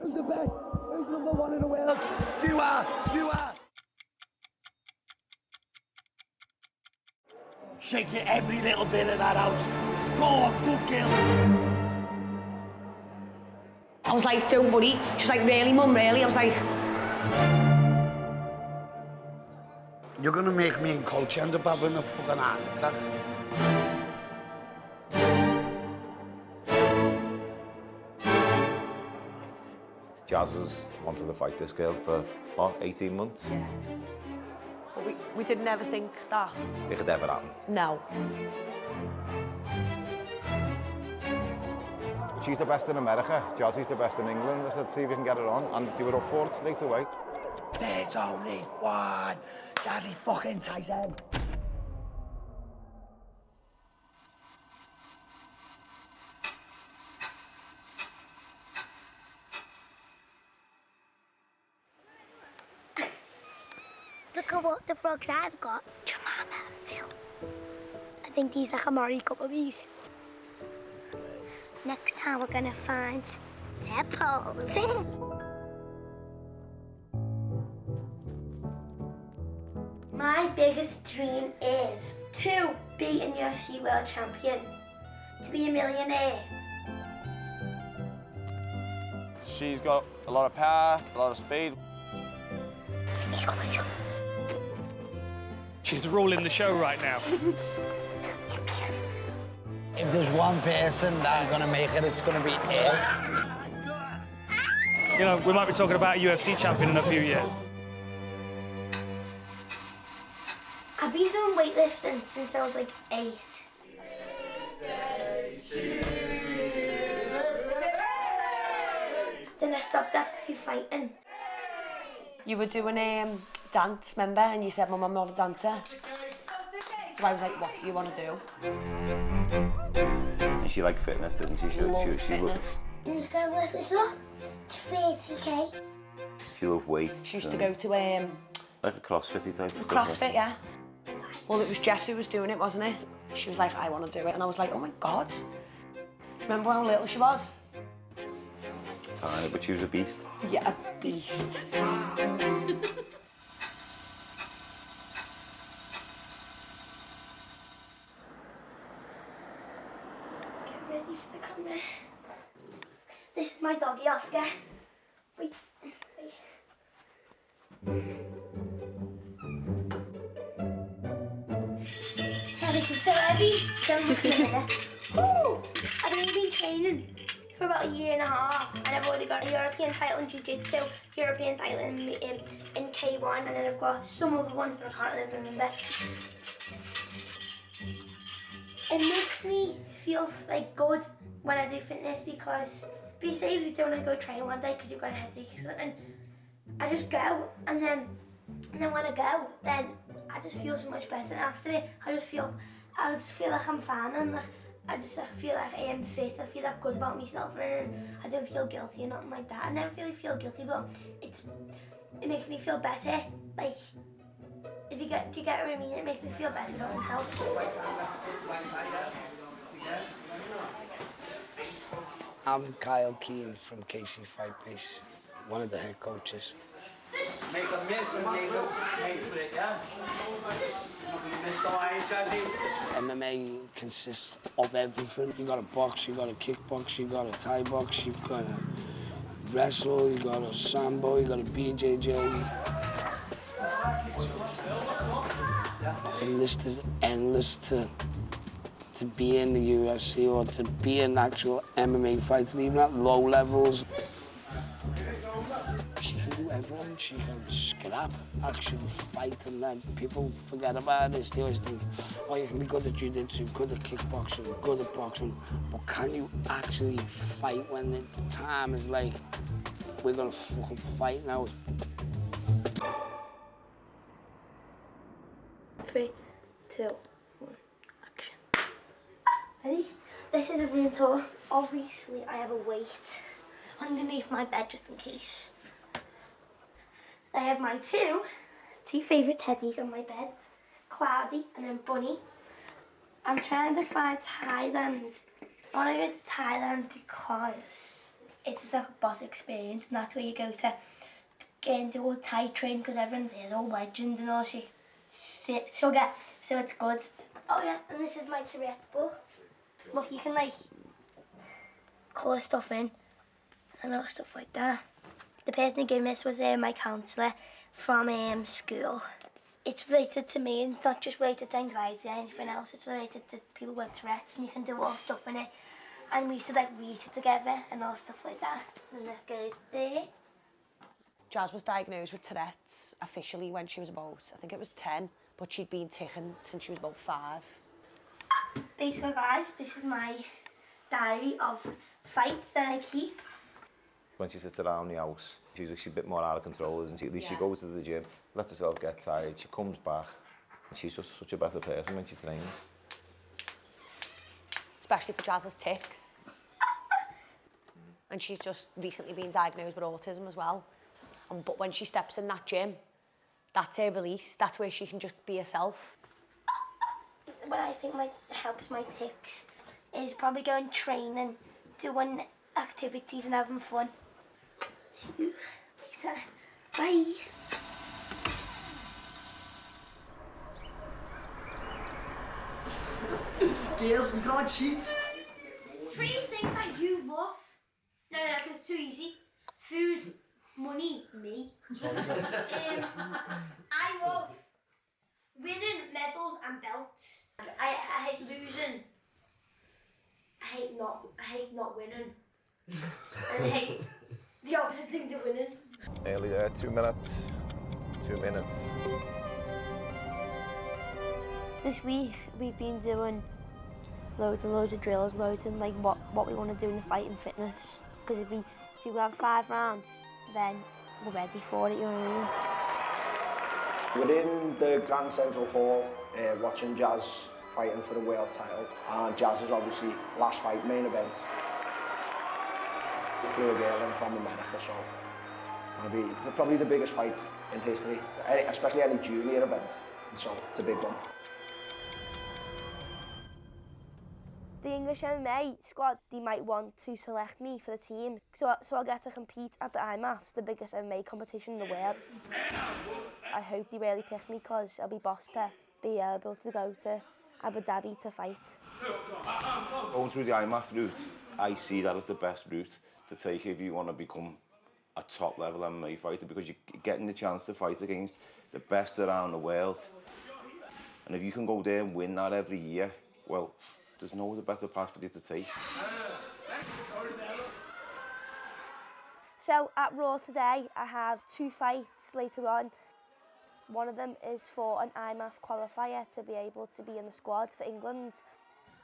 Who's the best? Who's number one in the world? You are! You are! Shake it every little bit of that out. Go on, good girl. I was like, don't worry. She was like, really, Mum, really? I was like... You're gonna make me and Coach end up having a fucking heart attack. Jazz has wanted to fight this girl for, what, 18 months? Yeah. But we didn't ever think that. It could ever happen. No. She's the best in America, Jazzy's the best in England. I said, see if you can get her on, and they were up for it straight away. There's only one Jazzy fucking Tyson. Look at what the frogs I've got. Jemima and Phil. I think these are a married couple, these. Next time we're gonna find tadpoles. My biggest dream is to be a UFC world champion, to be a millionaire. She's got a lot of power, a lot of speed. She's ruling the show right now. If there's one person that's gonna make it, it's gonna be her. You know, we might be talking about a UFC champion in a few years. I've been doing weightlifting since I was like 8. Then I stopped after fighting. You were doing dance, remember? And you said, Mum, I'm not a dancer. So I was like, what do you want to do? And she liked fitness, didn't she? Loved fitness. I'm just going to lift this up to 30k. She loved weights. She used to go to... like a CrossFit type of stuff. CrossFit, yeah. Well, it was Jess who was doing it, wasn't it? She was like, I want to do it. And I was like, oh my God. Do you remember how little she was? Tiny, but she was a beast. Yeah, a beast. Get ready for the camera. This is my doggy, Oscar. Wait. Yeah, this is so heavy. Don't look at it. Woo! I've only been training for about a year and a half, and I've already got a European title in Jiu-Jitsu, European title in K1, and then I've got some other ones, but I can't remember. It makes me feel like good when I do fitness, because say if you don't want to go train one day because you've got a headache or something, I just go, and then when I go, then I just feel so much better after it. I just feel like I'm fine, and I feel like I am fit. I feel like good about myself, and I don't feel guilty or nothing like that. I never really feel guilty, but it makes me feel better. Like, do you get what I mean? It makes me feel better about myself. I'm Kyle Keane from KC Fight Base, one of the head coaches. Make a miss and make for it, yeah? MMA consists of everything. You got to box, you got to kickbox, you got to Thai box, you've got to wrestle, you got to sambo, you got to BJJ. The list is endless to be in the UFC or to be an actual MMA fighter, even at low levels. She can do everything. She can scrap, actually fight, and then people forget about this. They always think, oh, you can be good at jiu-jitsu, good at kickboxing, good at boxing, but can you actually fight when the time is like, we're gonna fucking fight now? 3, 2, 1, action. Ready? This is a room tour. Obviously, I have a weight underneath my bed just in case. I have my two favourite teddies on my bed, Cloudy and then Bunny. I'm trying to find Thailand. I want to go to Thailand because it's just like a boss experience, and that's where you go to get into all Thai train because everyone's here, all legends and all shit. Sugar, so it's good. Oh yeah, and this is my Tourette book. Look, you can like colour stuff in and all stuff like that. The person who gave me this was my counsellor from school. It's related to me, and it's not just related to anxiety or anything else. It's related to people with Tourette's, and you can do all stuff in it. And we used to like read it together and all stuff like that. And that goes there. Jazz was diagnosed with Tourette's officially when she was about, I think it was 10, but she'd been ticking since she was about 5. Basically, guys, this is my diary of fights that I keep. When she sits around the house, she's a bit more out of control, isn't she? At least she goes to the gym, lets herself get tired, she comes back, and she's just such a better person when she trains. Especially for Jazz's tics. And she's just recently been diagnosed with autism as well. But when she steps in that gym, that's her release. That's where she can just be herself. What I think helps my tics is probably going training, doing activities and having fun. See you later. Bye. Girls, you can't cheat. 3 things I do love. No, it's too easy. Food, money, me. I love winning medals and belts. I hate losing. I hate not winning. And I hate the opposite thing to winning. Nearly there, 2 minutes. 2 minutes. This week we've been doing loads and loads of drills, loads and like what we want to do in the fight and fitness. Because if we do have 5 rounds, then we're ready for it, you know what I mean? We're in the Grand Central Hall watching Jazz fighting for the world title, and Jazz is obviously last fight, main event. We flew a girl in from America, so it's going to be probably the biggest fight in history, especially any junior event, so it's a big one. The English MMA squad, they might want to select me for the team, so I'll get to compete at the IMAFs, the biggest MMA competition in the world. I hope they really pick me because I'll be bossed to be able to go to Abu Dhabi to fight. Going through the IMAF route, I see that as the best route to take if you want to become a top-level MMA fighter, because you're getting the chance to fight against the best around the world. And if you can go there and win that every year, well, there's no other better path for you to take. So at Raw today, I have 2 fights later on. One of them is for an IMAF qualifier to be able to be in the squad for England.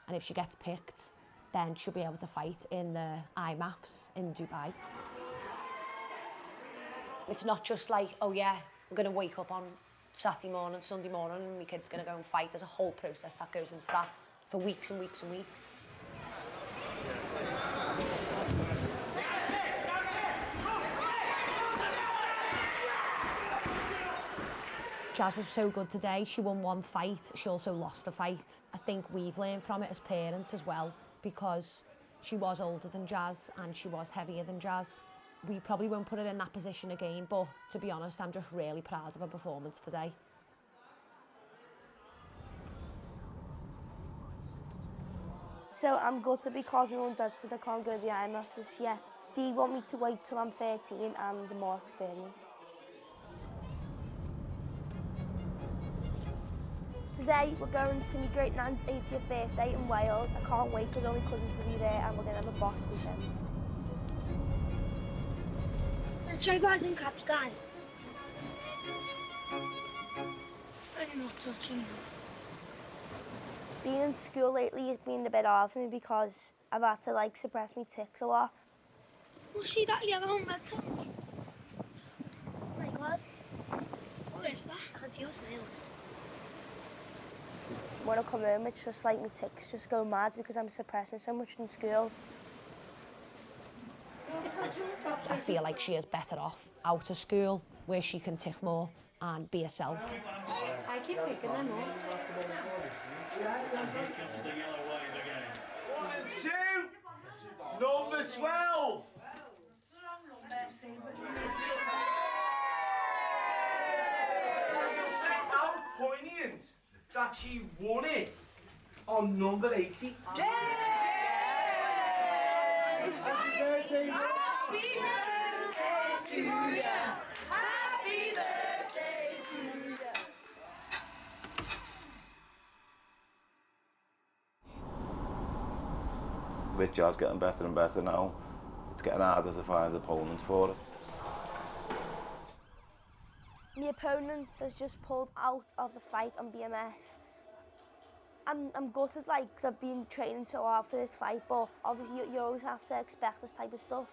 And if she gets picked, then she'll be able to fight in the IMAFs in Dubai. It's not just like, oh yeah, we're going to wake up on Saturday morning, Sunday morning, and my kid's going to go and fight. There's a whole process that goes into that for weeks and weeks and weeks. Jazz was so good today. She won 1 fight. She also lost a fight. I think we've learned from it as parents as well, because she was older than Jazz and she was heavier than Jazz. We probably won't put her in that position again, but to be honest, I'm just really proud of her performance today. So I'm gutted because my mum and dad said I can't go to the IMAFs this year. They want me to wait till I'm 13 and more experienced. Today we're going to my great nan's 80th birthday in Wales. I can't wait because all my cousins will be there and we're going to have a boss weekend. Let's try guys and crabs, guys. I'm not touching you. Being in school lately has been a bit hard for me because I've had to like suppress my tics a lot. Well, see that yellow and red tick? Oh my God. What is that? I can see your snails. When I come home, it's just like my tics just go mad because I'm suppressing so much in school. I feel like she is better off out of school, where she can tick more and be herself. I keep picking them up. 1, 2, number 12. actually won it on number 80. Yay! Happy birthday! Happy birthday to you! Happy birthday to you! With Jazz getting better and better now, it's getting harder to find opponents for her. My opponent has just pulled out of the fight on BMF. I'm gutted, like, because I've been training so hard for this fight, but obviously you always have to expect this type of stuff.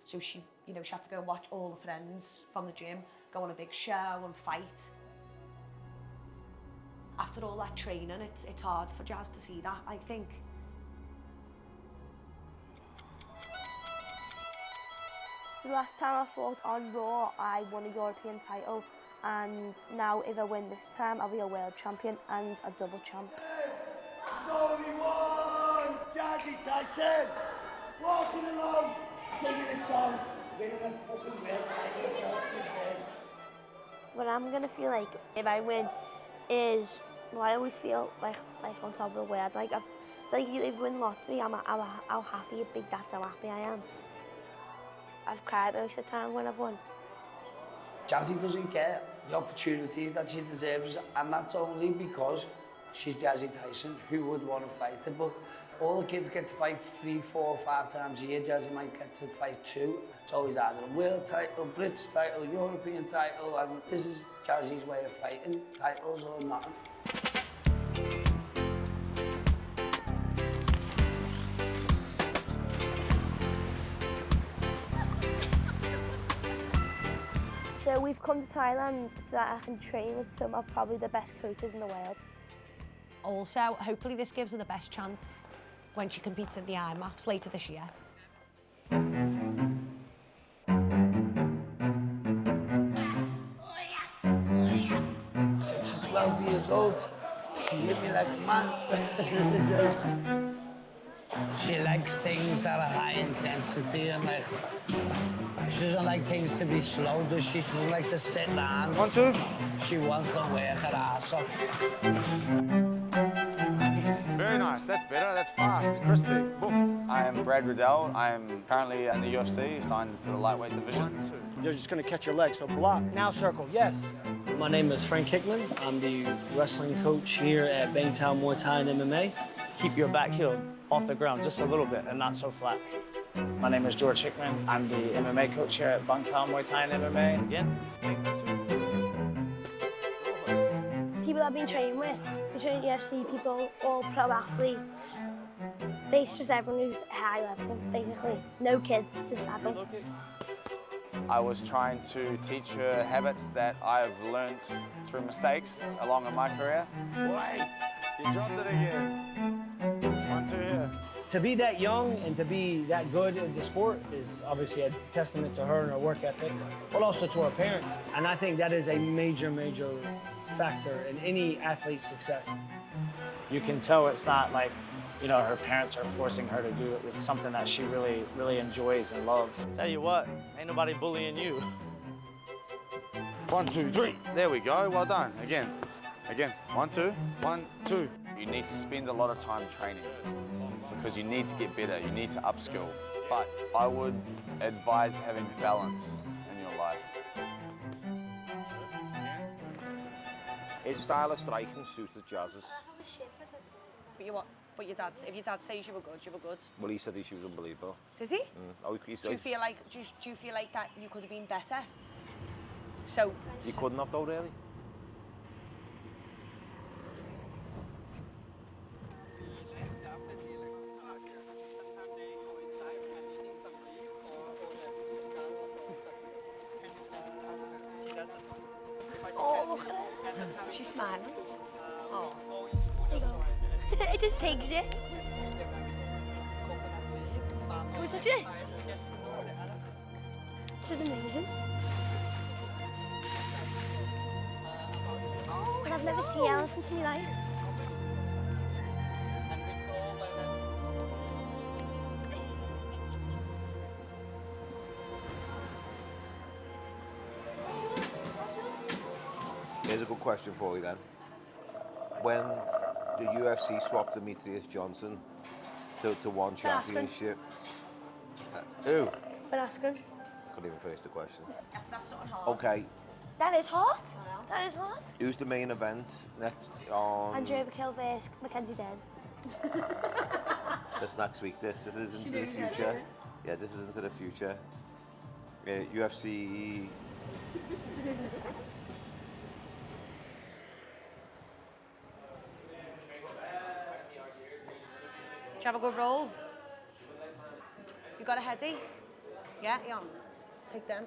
So she, you know, she had to go and watch all the friends from the gym, go on a big show and fight. After all that training, it's hard for Jazz to see that, I think. So the last time I fought on Raw, I won a European title, and now if I win this time, I'll be a world champion and a double champ. There's only one! Jazzy Tyson! Walking along, singing a song, winning a fucking world title. What I'm gonna feel like if I win is, well, I always feel like on top of the world. Like it's like if I win lottery, how happy, that's how happy I am. I've cried most of the time when I've won. Jazzy doesn't get the opportunities that she deserves, and that's only because she's Jazzy Tyson, who would want to fight her. But all the kids get to fight 3, 4, 5 times a year. Jazzy might get to fight 2. It's always either a world title, British title, European title, and this is Jazzy's way of fighting, titles or nothing. So we've come to Thailand so that I can train with some of probably the best coaches in the world. Also, hopefully this gives her the best chance when she competes at the IMAFs later this year. She's 12 years old. She hit me like a man. She likes things that are high intensity and like, she doesn't like things to be slow, does she? She doesn't like to sit down. 1, 2. She wants to work her ass off. Very nice, that's better, that's fast, crispy. Boom. I am Brad Riddell. I am currently in the UFC, signed to the lightweight division. You're just going to catch your leg, so block, now circle, yes. My name is Frank Hickman. I'm the wrestling coach here at Bangtao Muay Thai and MMA. Keep your back heel off the ground just a little bit and not so flat. My name is George Hickman. I'm the MMA coach here at Bangtao Muay Thai and MMA. Again. People I've been training with, between UFC people, all pro athletes. Basically just everyone who's high level, basically. No kids, just adults. I was trying to teach her habits that I've learned through mistakes along in my career. Wait, you dropped it again. 1, 2 here. To be that young and to be that good in the sport is obviously a testament to her and her work ethic, but also to her parents. And I think that is a major, major factor in any athlete's success. You can tell it's not like, you know, her parents are forcing her to do it. It's something that she really, really enjoys and loves. Tell you what, ain't nobody bullying you. 1, 2, 3. There we go, well done. Again. 1, 2, 1, 2. You need to spend a lot of time training because you need to get better, you need to upskill. But I would advise having balance in your life. His style of striking suited Jazz's. But you what? But your dad, if your dad says you were good, you were good. Well, he said she was unbelievable. Did he? Oh, Do you feel like that you could have been better? So you couldn't have though, really. Oh, look at her. she's smiling. Oh. There you go. It just takes it. Can we touch it? This is amazing. Oh, I've never seen elephants in my life. Here's a good question for you then. When the UFC swapped Demetrius Johnson to one championship, who? Ben Askren. Couldn't even finish the question. That's something hard. Okay, That is hot. That is hot. who's the main event next on? Andrea McKill versus Mackenzie Dern. This next week. This is into the future. Yeah, this is into the future. UFC. Do you have a good roll? You got a headache? Yeah, yeah. Take them.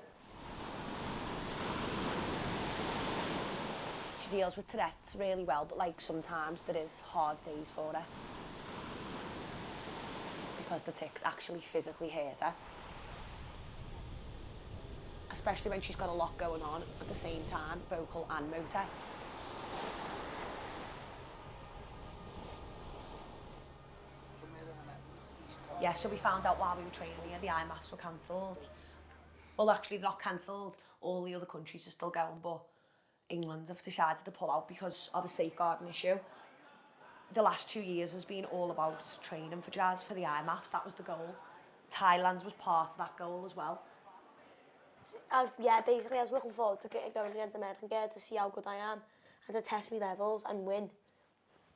She deals with Tourette's really well, but like sometimes there is hard days for her. Because the tics actually physically hurt her. Especially when she's got a lot going on at the same time, vocal and motor. Yeah, so we found out while we were training here, the IMAFs were cancelled. Well, actually, they're not cancelled. All the other countries are still going, but England have decided to pull out because of a safeguarding issue. The last 2 years has been all about training for Jazz for the IMAFs. That was the goal. Thailand was part of that goal as well. Basically I was looking forward to going against American girl to see how good I am and to test my levels and win.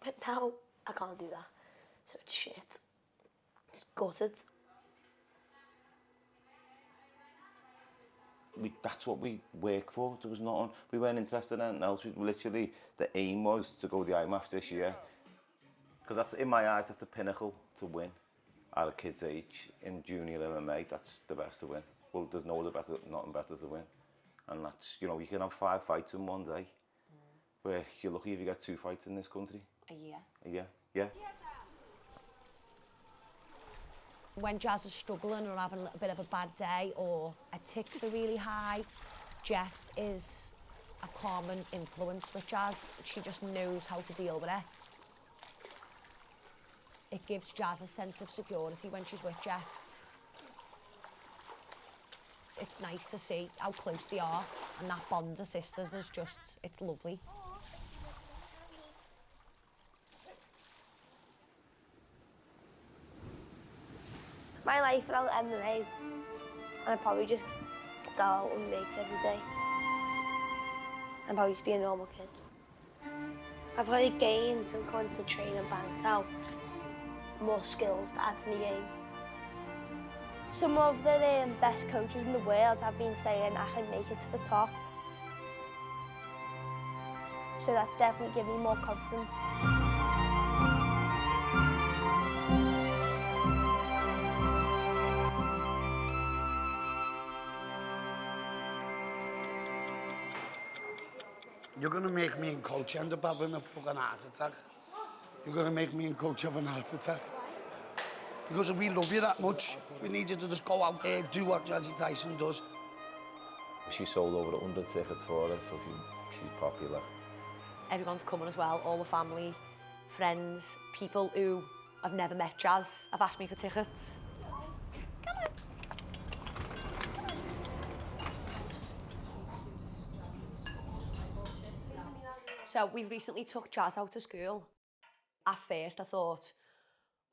But now I can't do that. So it's shit. It's gutted. That's what we work for. There was nothing. We weren't interested in anything else. We literally, the aim was to go the IMAF this year. Because that's, in my eyes, that's the pinnacle to win at a kid's age. In junior MMA, that's the best to win. Well, there's nothing better to win. And that's, you know, you can have 5 fights in one day. Where you're lucky if you get 2 fights in this country. A year. A year, yeah. When Jazz is struggling or having a little bit of a bad day or her tics are really high, Jess is a common influence with Jazz. She just knows how to deal with it. It gives Jazz a sense of security when she's with Jess. It's nice to see how close they are, and that bond of sisters is just, it's lovely. My life without MMA, and I'd probably just go out and make every day. And probably just be a normal kid. I've probably gained and gone to train and banked out more skills to add to my game. Some of the best coaches in the world have been saying I can make it to the top. So that's definitely given me more confidence. You're going to make me and coach end up having a fucking heart attack. You're going to make me and coach have a heart attack. Because if we love you that much, we need you to just go out there, do what Jazzy Tyson does. She sold over 100 tickets for it, so she's popular. Everyone's coming as well, all the family, friends, people who have never met Jazz have asked me for tickets. Come on. So we've recently took Jazz out of school. At first I thought,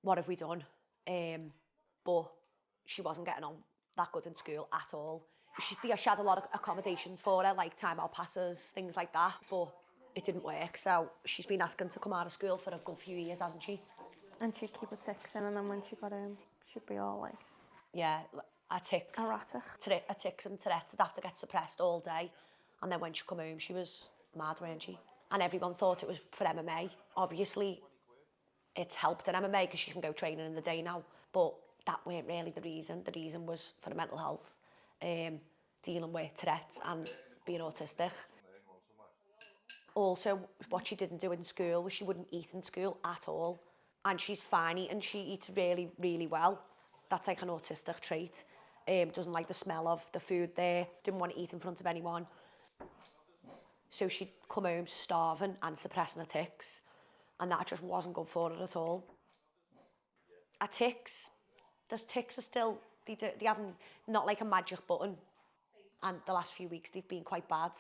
what have we done? But she wasn't getting on that good in school at all. She had a lot of accommodations for her, like time-out passes, things like that, but it didn't work. So she's been asking to come out of school for a good few years, hasn't she? And she'd keep her tics in, and then when she got home, she'd be all like... Yeah, her tics. Erratic. Her tics and Tourette's would have to get suppressed all day. And then when she come home, she was mad, weren't she? And everyone thought it was for MMA. Obviously, it's helped in MMA because she can go training in the day now. But that weren't really the reason. The reason was for the mental health, dealing with Tourette's and being autistic. Also, what she didn't do in school was she wouldn't eat in school at all. And she's fine eating. She eats really, really well. That's like an autistic trait. Doesn't like the smell of the food there. Didn't want to eat in front of anyone. So she'd come home starving and suppressing her tics. And that just wasn't good for her at all. Her tics, those tics are still, they haven't, not like a magic button. And the last few weeks, they've been quite bad.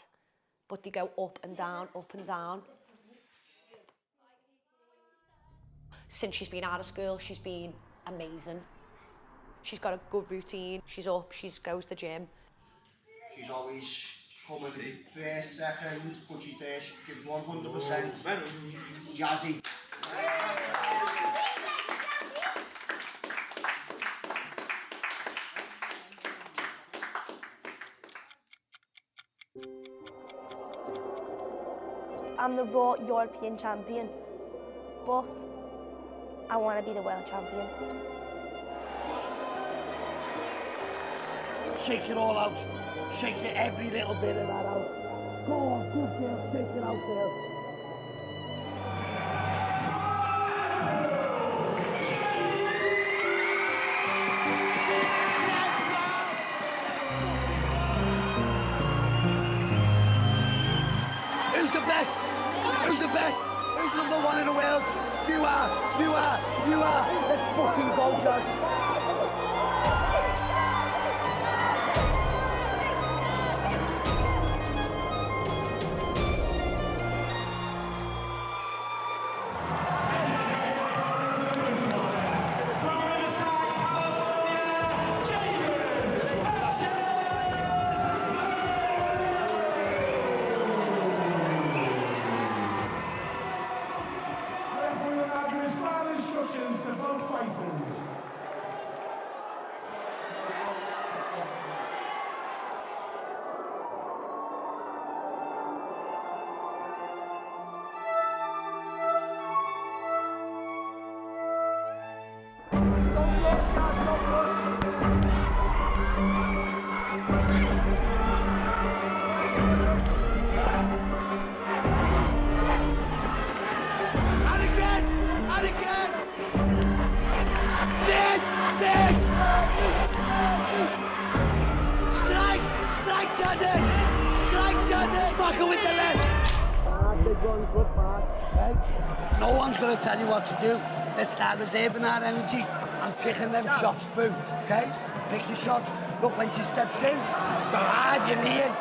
but they go up and down, up and down. Since she's been out of school, she's been amazing. She's got a good routine. She's up, she goes to the gym. She's always coming first, second, but she's there, she gives 100%. Jazzy. I'm the raw European champion, but I want to be the world champion. Shake it all out. Shake it every little bit of that out. Go on, good girl, shake it out there. Who's the best? Who's the best? Who's number one in the world? You are, you are, you are. Let's fucking go, Jazz. No one's going to tell you what to do. Let's start reserving our energy and picking them shots. Boom, okay? Pick your shot. Look, when she steps in, go hard, your knee in.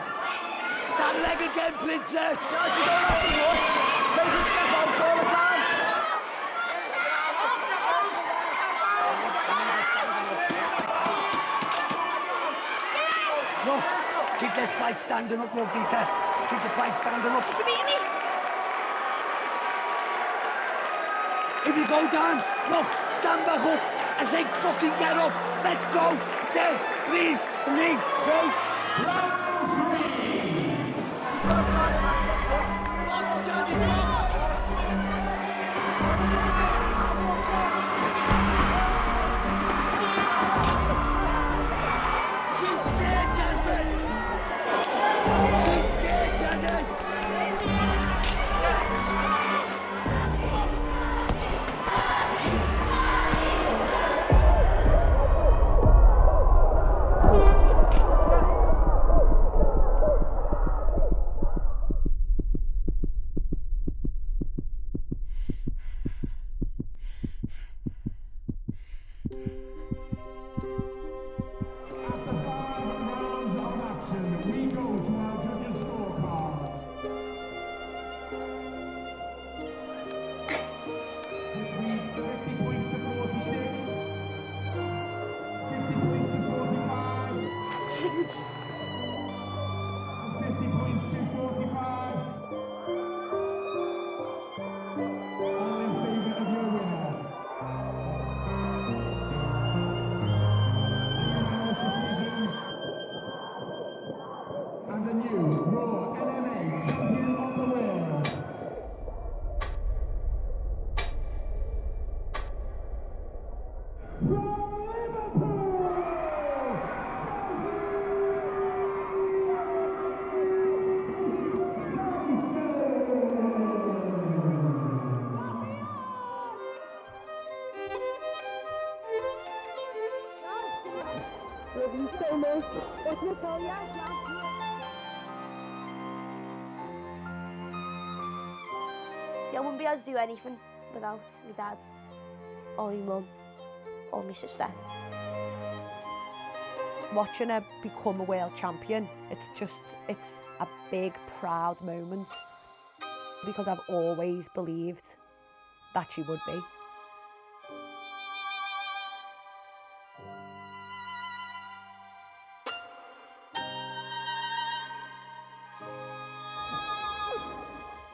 That leg again, princess. No, she don't have to rush. Take a step out all the time. Look, keep this fight standing up, look, Peter. Keep the fight standing up. If you go down, look, stand back up and say, fucking get up. Let's go. There, please, to me, go. Round 3. Box, Jazzy, box. She's scared, Jasmine. She's scared, Jazzy. See, I wouldn't be able to do anything without my dad, or my mum, or my sister. Watching her become a world champion, it's a big, proud moment because I've always believed that she would be.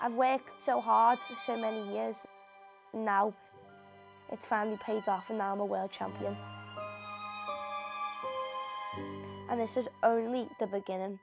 I've worked so hard for so many years. Now it's finally paid off and now I'm a world champion. And this is only the beginning.